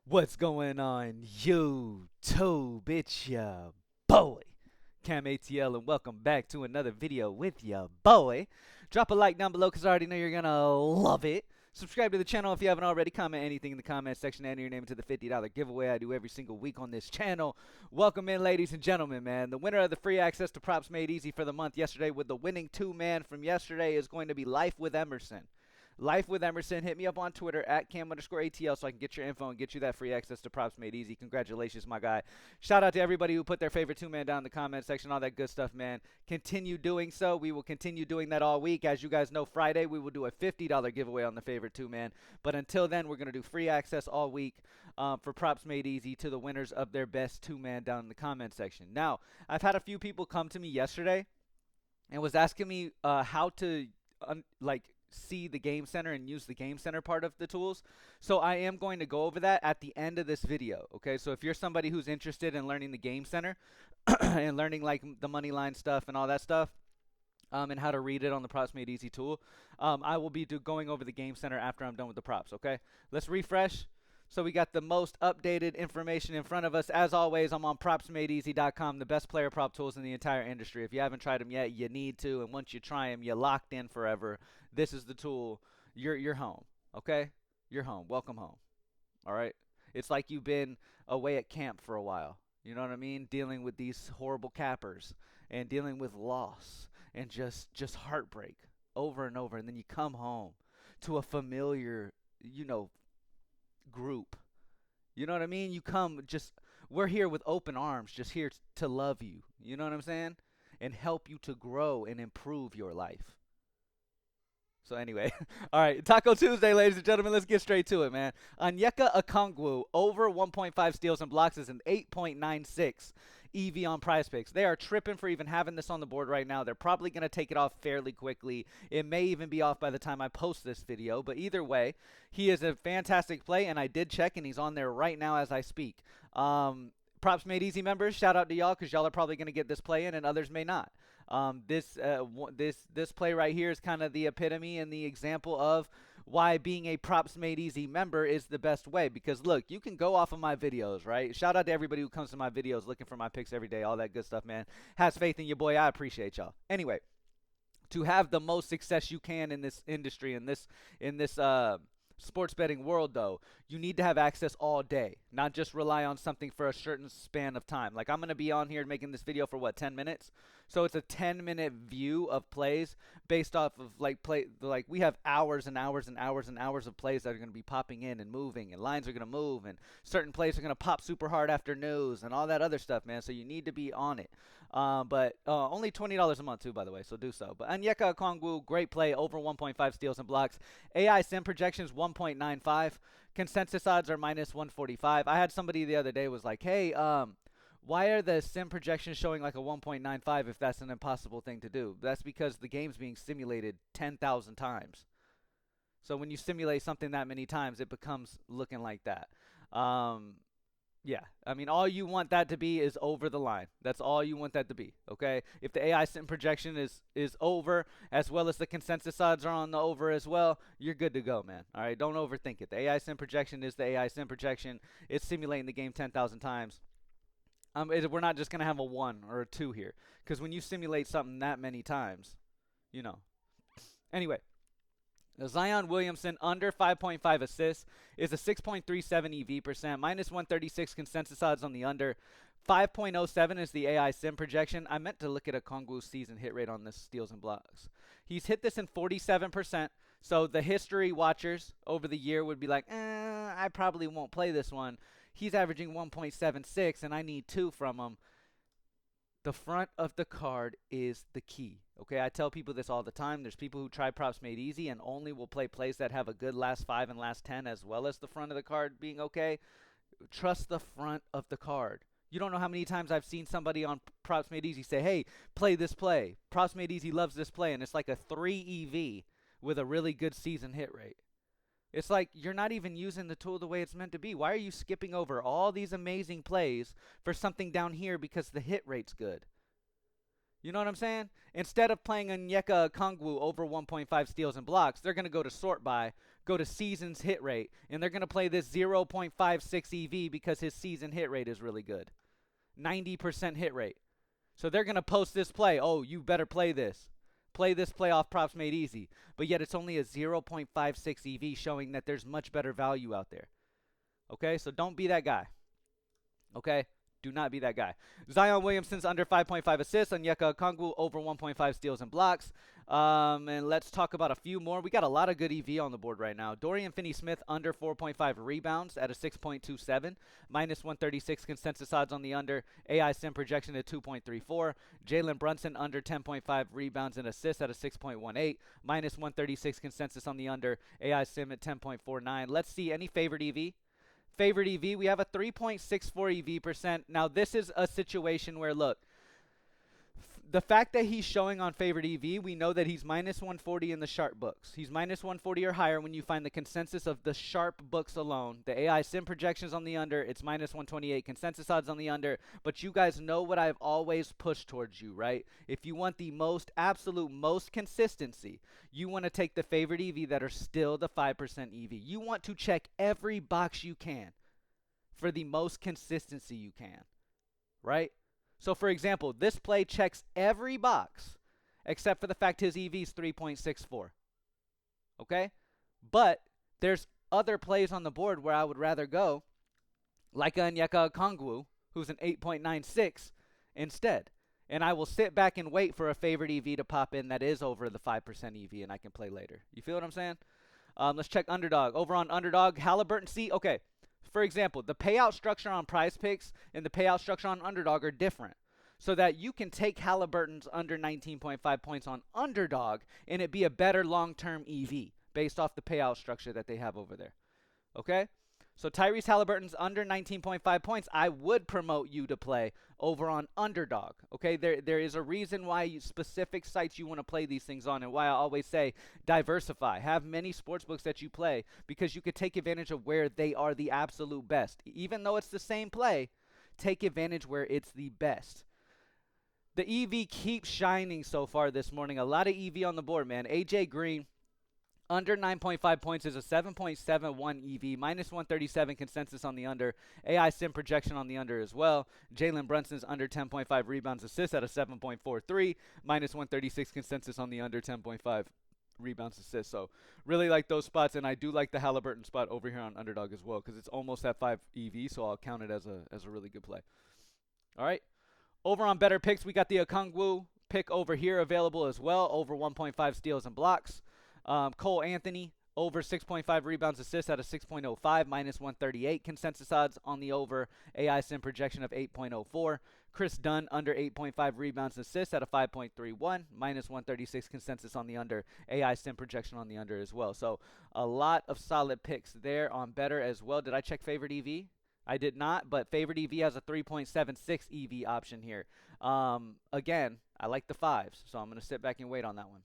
What's going on, YouTube? It's ya boy, Cam ATL, and welcome back to another video with ya boy. Drop a like down below because I already know you're gonna love it. Subscribe to the channel if you haven't already. Comment anything in the comment section. Enter your name into the $50 giveaway I do every single week on this channel. Welcome in, ladies and gentlemen, man. The winner of the free access to Props Made Easy for the month yesterday with the winning two-man from yesterday is going to be Life with Emerson. Life with Emerson. Hit me up on Twitter at Cam_ATL so I can get your info and get you that free access to Props Made Easy. Congratulations, my guy. Shout out to everybody who put their favorite two-man down in the comment section. All that good stuff, man. Continue doing so. We will continue doing that all week. As you guys know, Friday we will do a $50 giveaway on the favorite two-man. But until then, we're going to do free access all week for Props Made Easy to the winners of their best two-man down in the comment section. Now, I've had a few people come to me yesterday and was asking me how to see the game center and use the game center part of the tools. So I am going to go over that at the end of this video. Okay, so if you're somebody who's interested in learning the game center and learning like the money line stuff and all that stuff, and how to read it on the Props Made Easy tool, I will be going over the game center after I'm done with the props. Okay, let's refresh. So we got the most updated information in front of us. As always, I'm on propsmadeeasy.com, the best player prop tools in the entire industry. If you haven't tried them yet, you need to. And once you try them, you're locked in forever. This is the tool. You're home, okay? You're home. Welcome home, all right? It's like you've been away at camp for a while. You know what I mean? Dealing with these horrible cappers and dealing with loss and just heartbreak over and over. And then you come home to a familiar, group. You know what I mean? We're here with open arms, just here to love you. You know what I'm saying? And help you to grow and improve your life. So anyway, all right, Taco Tuesday, ladies and gentlemen, let's get straight to it, man. Onyeka Okongwu over 1.5 steals and blocks is an 8.96 EV on Prizepicks. They are tripping for even having this on the board right now. They're probably going to take it off fairly quickly. It may even be off by the time I post this video, but either way, he is a fantastic play, and I did check, and he's on there right now as I speak. Props Made Easy members, shout out to y'all because y'all are probably going to get this play in, and others may not. This play right here is kind of the epitome and the example of why being a Props Made Easy member is the best way. Because look, you can go off of my videos, right? Shout out to everybody who comes to my videos looking for my picks every day, all that good stuff, man. Has faith in your boy. I appreciate y'all. Anyway, to have the most success you can in this industry, in this sports betting world, though, you need to have access all day, not just rely on something for a certain span of time. Like, I'm going to be on here making this video for what, 10 minutes? So it's a 10-minute view of plays based off of like we have hours and hours and hours and hours of plays that are going to be popping in and moving, and lines are going to move, and certain plays are going to pop super hard after news and all that other stuff, man. So you need to be on it. But only $20 a month too, by the way, so do so. But Onyeka Okongwu, great play, over 1.5 steals and blocks. AI sim projections 1.95. Consensus odds are minus 145. I had somebody the other day was like, hey, why are the sim projections showing like a 1.95 if that's an impossible thing to do? That's because the game's being simulated 10,000 times. So when you simulate something that many times, it becomes looking like that. Yeah, I mean, all you want that to be is over the line. That's all you want that to be, okay? If the AI sim projection is over, as well as the consensus odds are on the over as well, you're good to go, man. All right, don't overthink it. The AI sim projection is the AI sim projection. It's simulating the game 10,000 times. We're not just going to have a 1 or a 2 here, because when you simulate something that many times, you know. Anyway, Zion Williamson under 5.5 assists is a 6.37 EV percent, minus 136 consensus odds on the under. 5.07 is the AI sim projection. I meant to look at a Okongwu's season hit rate on this steals and blocks. He's hit this in 47%. So the history watchers over the year would be like, I probably won't play this one. He's averaging 1.76, and I need 2 from him. The front of the card is the key. Okay, I tell people this all the time. There's people who try Props Made Easy and only will play plays that have a good last 5 and last 10 as well as the front of the card being okay. Trust the front of the card. You don't know how many times I've seen somebody on Props Made Easy say, hey, play this play. Props Made Easy loves this play, and it's like a 3 EV with a really good season hit rate. It's like you're not even using the tool the way it's meant to be. Why are you skipping over all these amazing plays for something down here because the hit rate's good? You know what I'm saying? Instead of playing Onyeka Okongwu over 1.5 steals and blocks, they're going to go to sort by, go to seasons hit rate, and they're going to play this 0.56 EV because his season hit rate is really good. 90% hit rate. So they're going to post this play. Oh, you better play this. Play this play off props made easy. But yet it's only a 0.56 EV showing that there's much better value out there. Okay, so don't be that guy. Okay, do not be that guy. Zion Williamson's under 5.5 assists. Onyeka Okongwu over 1.5 steals and blocks. And let's talk about a few more. We got a lot of good EV on the board right now. Dorian Finney-Smith under 4.5 rebounds at a 6.27. Minus 136 consensus odds on the under. AI sim projection at 2.34. Jalen Brunson under 10.5 rebounds and assists at a 6.18. Minus 136 consensus on the under. AI sim at 10.49. Let's see any favorite EV. Favorite EV, we have a 3.64 EV percent. Now, this is a situation where, look, the fact that he's showing on favorite EV, we know that he's minus 140 in the sharp books. He's minus 140 or higher when you find the consensus of the sharp books alone. The AI sim projections on the under, it's minus 128. Consensus odds on the under. But you guys know what I've always pushed towards you, right? If you want the absolute most consistency, you want to take the favorite EV that are still the 5% EV. You want to check every box you can for the most consistency you can, right? So, for example, this play checks every box except for the fact his EV is 3.64. Okay? But there's other plays on the board where I would rather go, like Onyeka Okongwu, who's an 8.96 instead. And I will sit back and wait for a favorite EV to pop in that is over the 5% EV, and I can play later. You feel what I'm saying? Let's check Underdog. Over on Underdog, Halliburton. See, okay. For example, the payout structure on Prizepicks and the payout structure on Underdog are different. So that you can take Halliburton's under 19.5 points on Underdog and it be a better long-term EV based off the payout structure that they have over there. Okay? So Tyrese Halliburton's under 19.5 points, I would promote you to play over on Underdog. Okay? There is a reason why specific sites you want to play these things on and why I always say diversify. Have many sportsbooks that you play because you could take advantage of where they are the absolute best. Even though it's the same play, take advantage where it's the best. The EV keeps shining so far this morning. A lot of EV on the board, man. AJ Green, under 9.5 points is a 7.71 EV, minus 137 consensus on the under. AI sim projection on the under as well. Jalen Brunson's under 10.5 rebounds assists at a 7.43, minus 136 consensus on the under 10.5 rebounds assists. So really like those spots, and I do like the Halliburton spot over here on Underdog as well because it's almost at 5 EV, so I'll count it as a really good play. All right. Over on Better Picks, we got the Okongwu pick over here available as well, over 1.5 steals and blocks. Cole Anthony, over 6.5 rebounds assists at a 6.05, minus 138 consensus odds on the over. AI sim projection of 8.04. Chris Dunn, under 8.5 rebounds assists at a 5.31, minus 136 consensus on the under. AI sim projection on the under as well. So a lot of solid picks there on Better as well. Did I check favorite EV? I did not, but favorite EV has a 3.76 EV option here. Again, I like the 5s, so I'm going to sit back and wait on that one.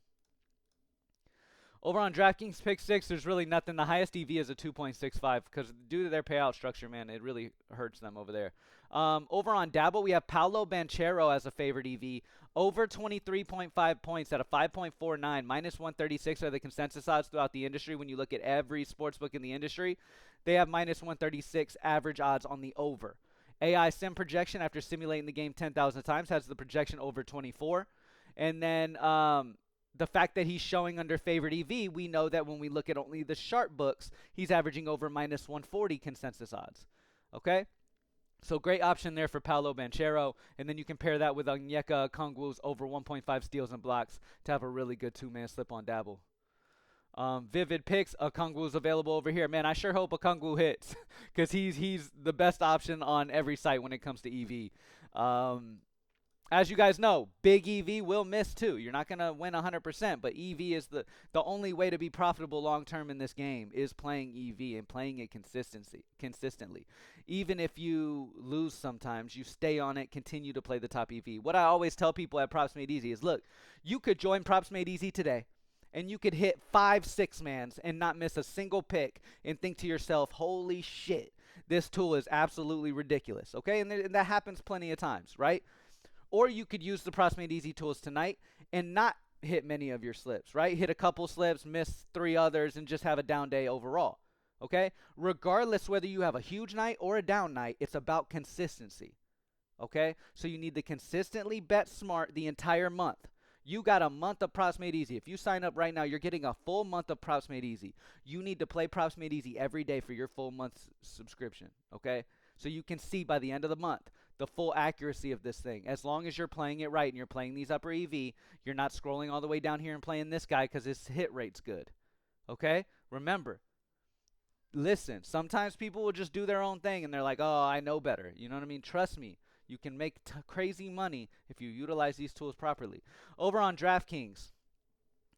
Over on DraftKings Pick 6, there's really nothing. The highest EV is a 2.65 because due to their payout structure, man, it really hurts them over there. Over on Dabble, we have Paolo Banchero as a favorite EV. Over 23.5 points at a 5.49. Minus 136 are the consensus odds throughout the industry. When you look at every sportsbook in the industry, they have minus 136 average odds on the over. AI sim projection, after simulating the game 10,000 times, has the projection over 24. And then the fact that he's showing under favorite EV, we know that when we look at only the sharp books, he's averaging over minus 140 consensus odds. Okay? So great option there for Paolo Banchero. And then you can pair that with Onyeka Okongwu's over 1.5 steals and blocks to have a really good two-man slip on Dabble. Vivid Picks, Okongwu's available over here. Man, I sure hope Okongwu hits because he's the best option on every site when it comes to EV. As you guys know, big EV will miss too. You're not going to win 100%, but EV is the only way to be profitable long-term in this game is playing EV and playing it consistently. Even if you lose sometimes, you stay on it, continue to play the top EV. What I always tell people at Props Made Easy is, look, you could join Props Made Easy today, and you could hit 5 6-mans and not miss a single pick and think to yourself, holy shit, this tool is absolutely ridiculous, okay? And that happens plenty of times, right? Or you could use the Props Made Easy tools tonight and not hit many of your slips, right? Hit a couple slips, miss 3 others, and just have a down day overall. Okay? Regardless whether you have a huge night or a down night, it's about consistency. Okay? So you need to consistently bet smart the entire month. You got a month of Props Made Easy. If you sign up right now, you're getting a full month of Props Made Easy. You need to play Props Made Easy every day for your full month's subscription. Okay? So you can see by the end of the month the full accuracy of this thing. As long as you're playing it right and you're playing these upper EV, you're not scrolling all the way down here and playing this guy because his hit rate's good. Okay? Remember, listen, sometimes people will just do their own thing and they're like, oh, I know better. You know what I mean? Trust me. You can make crazy money if you utilize these tools properly. Over on DraftKings,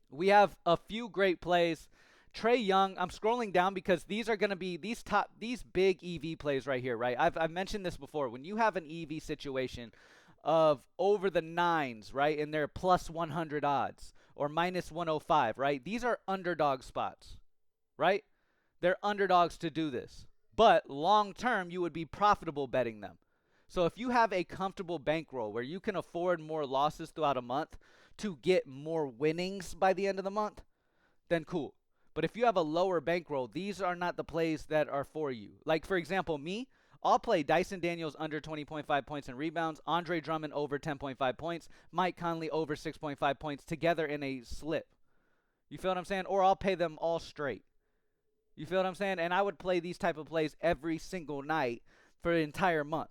we have a few great plays. Trae Young, I'm scrolling down because these are going to be these big EV plays right here, right? I've mentioned this before. When you have an EV situation of over the 9s, right, and they're plus 100 odds or minus 105, right? These are underdog spots, right? They're underdogs to do this. But long term, you would be profitable betting them. So if you have a comfortable bankroll where you can afford more losses throughout a month to get more winnings by the end of the month, then cool. But if you have a lower bankroll, these are not the plays that are for you. Like, for example, me, I'll play Dyson Daniels under 20.5 points and rebounds, Andre Drummond over 10.5 points, Mike Conley over 6.5 points together in a slip. You feel what I'm saying? Or I'll pay them all straight. You feel what I'm saying? And I would play these type of plays every single night for an entire month.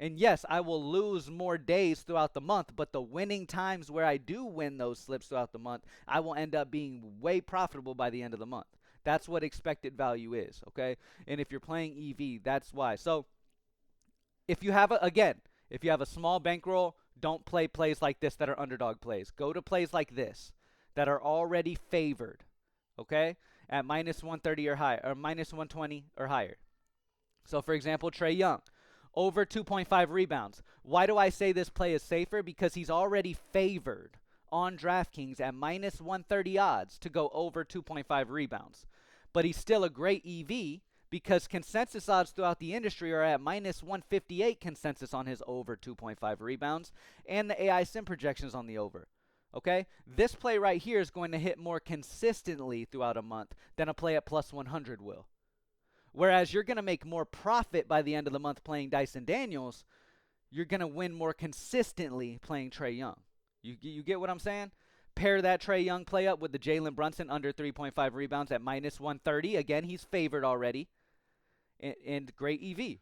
And yes, I will lose more days throughout the month, but the winning times where I do win those slips throughout the month, I will end up being way profitable by the end of the month. That's what expected value is, okay? And if you're playing EV, that's why. So if you have if you have a small bankroll, don't play plays like this that are underdog plays. Go to plays like this that are already favored, okay? At minus 130 or higher, or minus 120 or higher. So for example, Trae Young, over 2.5 rebounds. Why do I say this play is safer? Because he's already favored on DraftKings at minus 130 odds to go over 2.5 rebounds. But he's still a great EV because consensus odds throughout the industry are at minus 158 consensus on his over 2.5 rebounds, and the AI sim projections on the over. Okay? This play right here is going to hit more consistently throughout a month than a play at plus 100 will. Whereas you're going to make more profit by the end of the month playing Dyson Daniels, you're going to win more consistently playing Trae Young. You get what I'm saying? Pair that Trae Young play up with the Jalen Brunson under 3.5 rebounds at minus 130. Again, he's favored already. And great EV.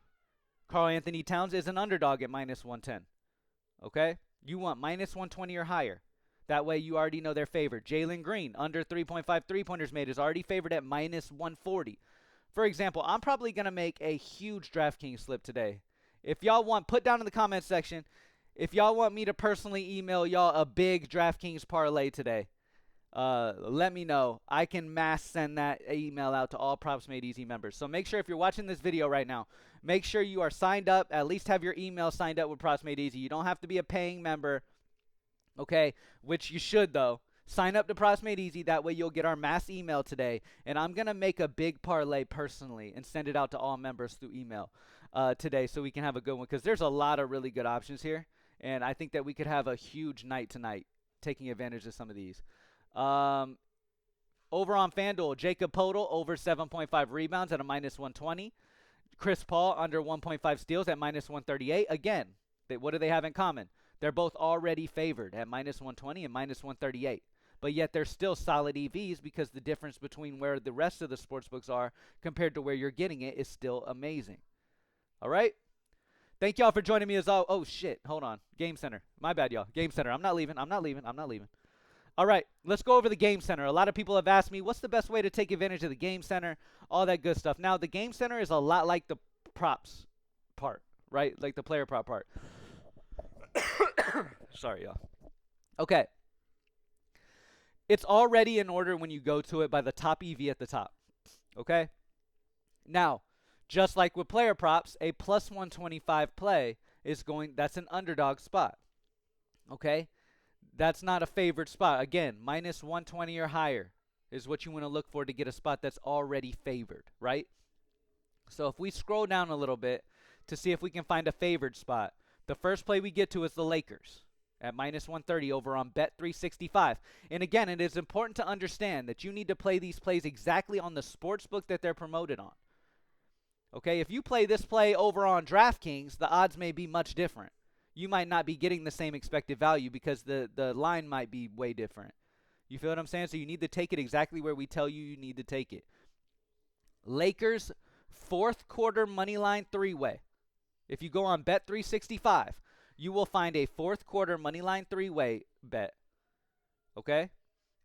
Karl Anthony Towns is an underdog at minus 110. Okay? You want minus 120 or higher. That way you already know they're favored. Jalen Green, under 3.5 three-pointers made, is already favored at minus 140. For example, I'm probably going to make a huge DraftKings slip today. If y'all want, put down in the comments section, if y'all want me to personally email y'all a big DraftKings parlay today, let me know. I can mass send that email out to all Props Made Easy members. So make sure if you're watching this video right now, make sure you are signed up, at least have your email signed up with Props Made Easy. You don't have to be a paying member, okay, which you should though. Sign up to Props Made Easy. That way you'll get our mass email today. And I'm going to make a big parlay personally and send it out to all members through email today so we can have a good one. Because there's a lot of really good options here. And I think that we could have a huge night tonight taking advantage of some of these. Over on FanDuel, Jacob Podol over 7.5 rebounds at a minus 120. Chris Paul under 1.5 steals at minus 138. Again, what do they have in common? They're both already favored at minus 120 and minus 138. But yet they're still solid EVs because the difference between where the rest of the sportsbooks are compared to where you're getting it is still amazing. All right? Thank y'all for joining me as all. Oh, shit. Hold on. Game Center. My bad, y'all. Game Center. I'm not leaving. All right. Let's go over the Game Center. A lot of people have asked me, what's the best way to take advantage of the Game Center? All that good stuff. Now, the Game Center is a lot like the props part, right? Like the player prop part. Sorry, y'all. Okay. It's already in order when you go to it by the top EV at the top. Okay? Now, just like with player props, a plus 125 play is that's an underdog spot. Okay? That's not a favored spot. Again, minus 120 or higher is what you want to look for to get a spot that's already favored, right? So if we scroll down a little bit to see if we can find a favored spot, the first play we get to is the Lakers. at minus 130 over on Bet365. And again, it is important to understand that you need to play these plays exactly on the sports book that they're promoted on. Okay, if you play this play over on DraftKings, the odds may be much different. You might not be getting the same expected value because the line might be way different. You feel what I'm saying? So you need to take it exactly where we tell you need to take it. Lakers fourth quarter money line three-way. If you go on Bet365, you will find a fourth quarter money line three-way bet. Okay?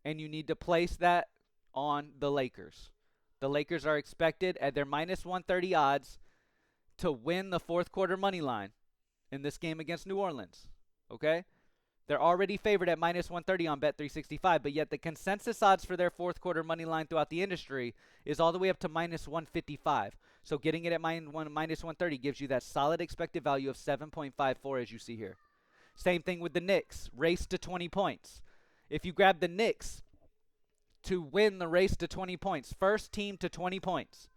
And you need to place that on the Lakers. The Lakers are expected at their minus 130 odds to win the fourth quarter money line in this game against New Orleans. Okay? They're already favored at minus 130 on Bet365, but yet the consensus odds for their fourth quarter money line throughout the industry is all the way up to minus 155. So getting it at minus 130 gives you that solid expected value of 7.54 as you see here. Same thing with the Knicks, race to 20 points. If you grab the Knicks to win the race to 20 points, first team to 20 points,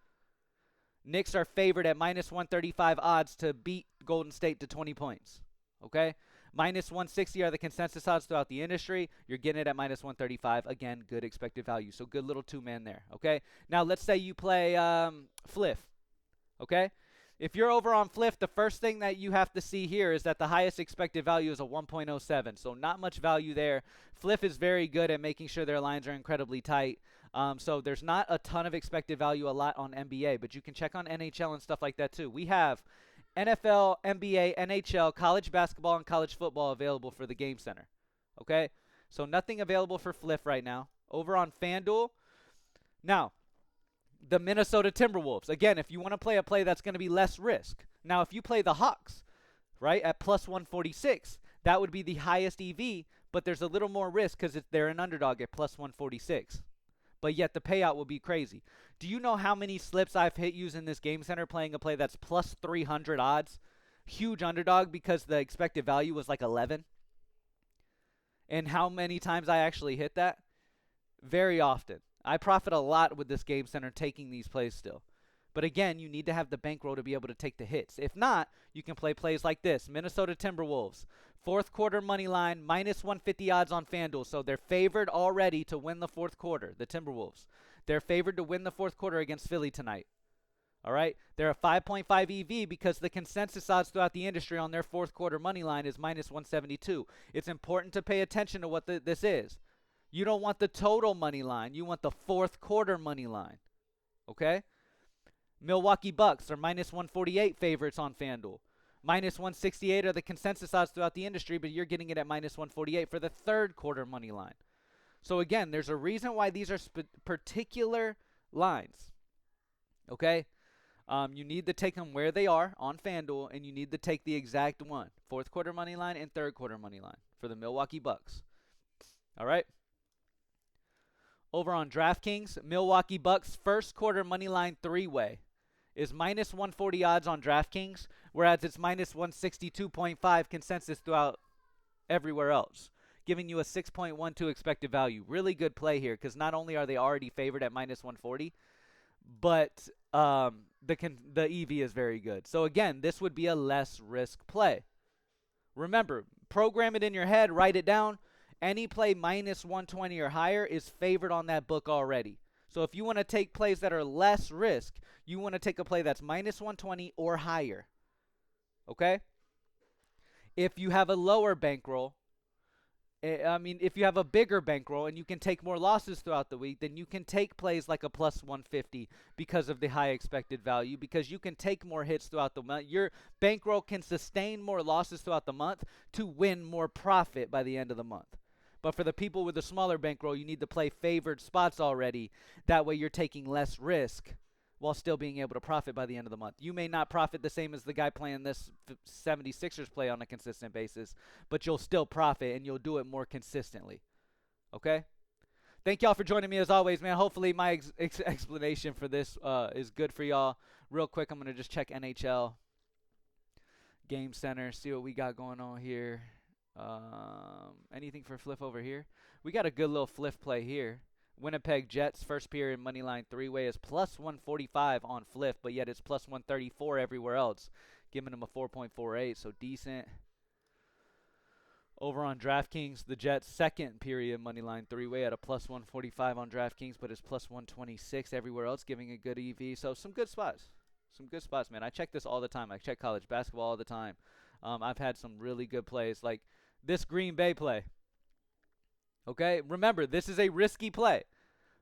Knicks are favored at minus 135 odds to beat Golden State to 20 points. Okay? Minus 160 are the consensus odds throughout the industry. You're getting it at minus 135. Again, good expected value. So good little two-man there. Okay? Now let's say you play Fliff. Okay? If you're over on Fliff, the first thing that you have to see here is that the highest expected value is a 1.07. So not much value there. Fliff is very good at making sure their lines are incredibly tight. So there's not a ton of expected value a lot on NBA, but you can check on NHL and stuff like that too. We have NFL, NBA, NHL, college basketball, and college football available for the Game Center. Okay? So nothing available for Fliff right now. Over on FanDuel. Now, the Minnesota Timberwolves. Again, if you want to play a play that's going to be less risk. Now, if you play the Hawks, right, at plus 146, that would be the highest EV, but there's a little more risk because they're an underdog at plus 146. But yet the payout will be crazy. Do you know how many slips I've hit using this Game Center playing a play that's plus 300 odds? Huge underdog because the expected value was like 11. And how many times I actually hit that? Very often. I profit a lot with this Game Center taking these plays still. But again, you need to have the bankroll to be able to take the hits. If not, you can play plays like this. Minnesota Timberwolves. Fourth quarter money line, minus 150 odds on FanDuel. So they're favored already to win the fourth quarter, the Timberwolves. They're favored to win the fourth quarter against Philly tonight. All right? They're a 5.5 EV because the consensus odds throughout the industry on their fourth quarter money line is minus 172. It's important to pay attention to what this is. You don't want the total money line. You want the fourth quarter money line. Okay? Milwaukee Bucks are minus 148 favorites on FanDuel. Minus 168 are the consensus odds throughout the industry, but you're getting it at minus 148 for the third quarter money line. So again, there's a reason why these are particular lines. Okay? You need to take them where they are on FanDuel, and you need to take the exact one. Fourth quarter money line and third quarter money line for the Milwaukee Bucks. All right? Over on DraftKings, Milwaukee Bucks first quarter money line three-way is minus 140 odds on DraftKings, whereas it's minus 162.5 consensus throughout everywhere else, giving you a 6.12 expected value. Really good play here because not only are they already favored at minus 140, but the EV is very good. So again, this would be a less risk play. Remember, program it in your head, write it down. Any play minus 120 or higher is favored on that book already. So if you want to take plays that are less risk, you want to take a play that's minus 120 or higher. Okay? If you have a lower bankroll, if you have a bigger bankroll and you can take more losses throughout the week, then you can take plays like a plus 150 because of the high expected value, because you can take more hits throughout the month. Your bankroll can sustain more losses throughout the month to win more profit by the end of the month. But for the people with a smaller bankroll, you need to play favored spots already. That way you're taking less risk while still being able to profit by the end of the month. You may not profit the same as the guy playing this 76ers play on a consistent basis, but you'll still profit and you'll do it more consistently. Okay? Thank y'all for joining me as always, man. Hopefully my explanation for this is good for y'all. Real quick, I'm going to just check NHL Game Center, see what we got going on here. Anything for Fliff over here? We got a good little Fliff play here. Winnipeg Jets first period money line three-way is plus 145 on Fliff, but yet it's plus 134 everywhere else, giving them a 4.48, so decent. Over on DraftKings, the Jets' second period money line three-way at a plus 145 on DraftKings, but it's plus 126 everywhere else, giving a good EV. So some good spots. Some good spots, man. I check this all the time. I check college basketball all the time. I've had some really good plays, like this Green Bay play. Okay, remember, this is a risky play,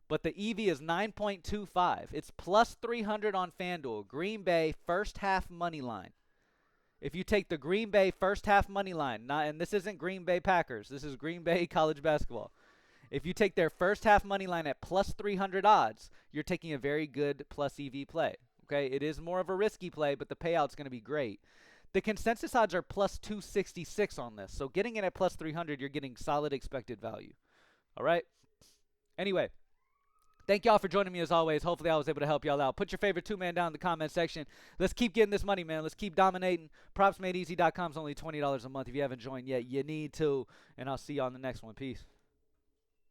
but the EV is 9.25. It's plus 300 on FanDuel. Green Bay first half money line. If you take the Green Bay first half money line, and this isn't Green Bay Packers, this is Green Bay college basketball. If you take their first half money line at plus 300 odds, you're taking a very good plus EV play. Okay, it is more of a risky play, but the payout's going to be great. The consensus odds are plus 266 on this. So getting it at plus 300, you're getting solid expected value. All right? Anyway, thank y'all for joining me as always. Hopefully I was able to help y'all out. Put your favorite two-man down in the comment section. Let's keep getting this money, man. Let's keep dominating. PropsMadeEasy.com is only $20 a month. If you haven't joined yet, you need to. And I'll see you on the next one. Peace.